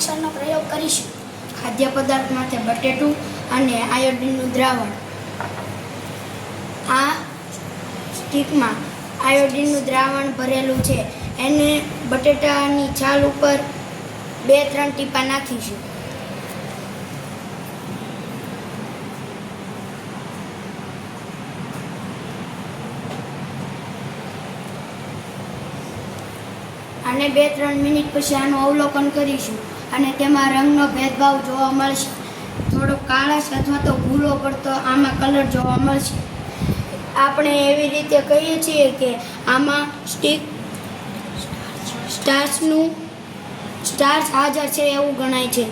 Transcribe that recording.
મિક્સરનો પ્રયોગ કરીશું. ખાદ્ય પદાર્થ માટે બટેટું અને આયોડિનનું દ્રાવણ. આ સ્ટીકમાં આયોડિનનું દ્રાવણ ભરેલું છે. એને બટેટાની છાલ ઉપર 2-3 ટીપા નાખીશું. અને 2-3 મિનિટ પછી આનું અવલોકન કરીશું અને તેમાં રંગનો ભેદભાવ જોવા મળશે. થોડો કાળાશ અથવા તો ભૂરો પડતો આમાં કલર જોવા મળશે. આપણે એવી રીતે કહીએ છીએ કે આમાં સ્ટાર્ચ હાજર છે એવું ગણાય છે.